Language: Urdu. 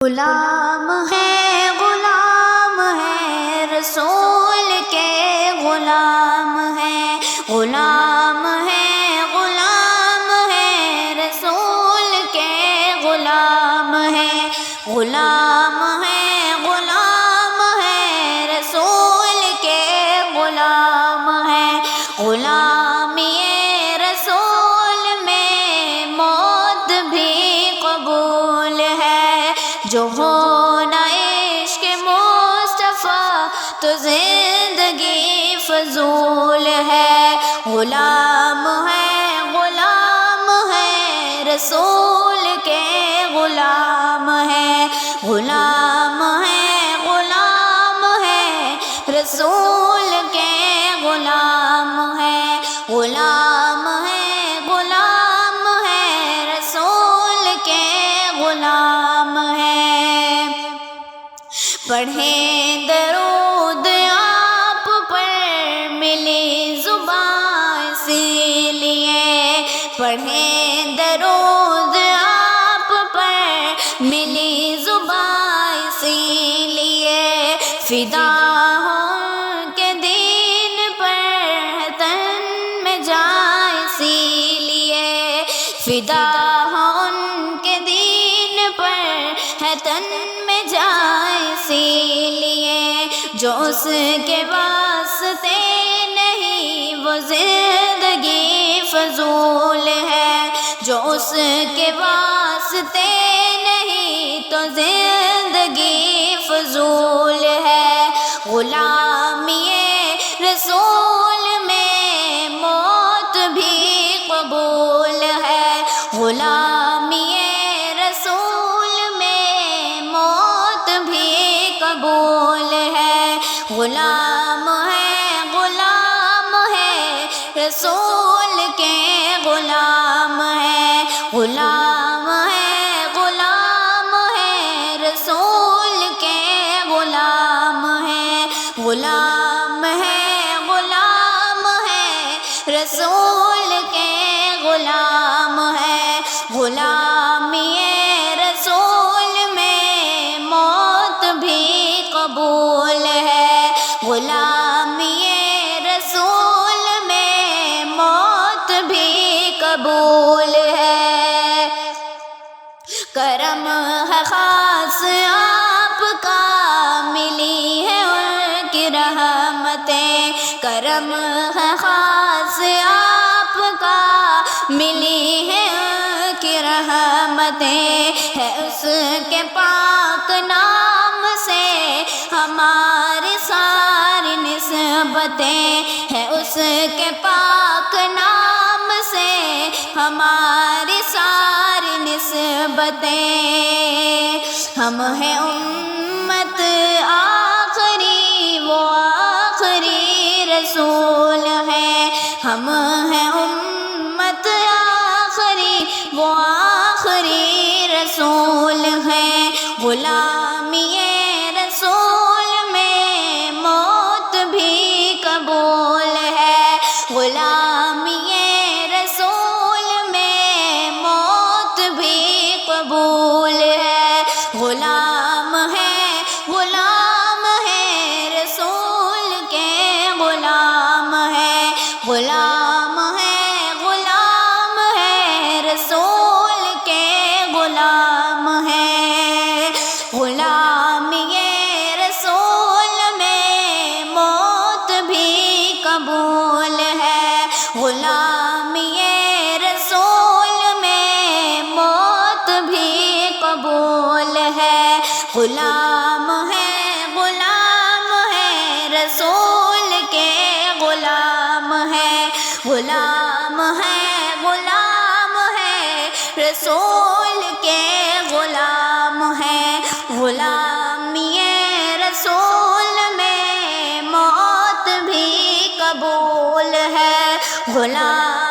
غلام ہے رسول کے غلام ہے، غلام ہے رسول کے غلام ہے، غلام ہے رسول کے غلام ہے، غلامی رسول میں موت بھی قبول ہے، جو ہونا عشق مصطفیٰ تو زندگی فضول ہے، غلام ہے رسول کے غلام ہے، غلام ہے رسول کے غلام ہے، غلام ہے رسول کے غلام ہے۔ پڑھیں درود آپ پر ملی زبان اسی لیے، پڑھیں درود آپ پر ملی زبان اسی لیے، فدا ہوں کہ دین پر تن میں جائیں اسی لیے، فدا ہوں کہ دین پر ہے تن میں جائیں اسی لیے، جو اس کے واسطے نہیں وہ زندگی فضول ہے، جو اس کے واسطے نہیں تو زندگی فضول ہے، غلامی رسول میں موت بھی قبول ہے، غلامی رسول میں موت بھی قبول ہے، غلام ہے رسول کے غلام ہے، غلام ہے رسول کے غلام ہے، غلام ہے رسول کے غلام ہے، غلامی رسول میں موت بھی قبول ہے، غلامی رسول میں موت بھی قبول ہے۔ کرم ہے خاص آپ کا ملی ہے ان کی رحمتیں، کرم ہے خاص آپ کا ملی ہے ان کی رحمتیں، ہے اس کے پاک نام سے ہماری ساری نسبتیں، ہے اس کے پاک نام سے ہماری ساری نسبتیں، ہم ہیں امت آخری وہ آخری رسول ہے، ہم ہیں امت آخری وہ آخری رسول ہے، غلامی رسول میں موت بھی قبول ہے، غلامی رسول میں موت بھی قبول ہے، غلام ہے رسول کے غلام ہے، غلام ہے رسول کے غلام ہے، غلامی رسول میں موت بھی قبول ہے، غلامی رسول میں موت بھی قبول ہے، غلام ہے رسول کے غلام ہے، غلام ہے رسول کے غلام ہے، غلامی رسول میں موت بھی قبول ہے، غلام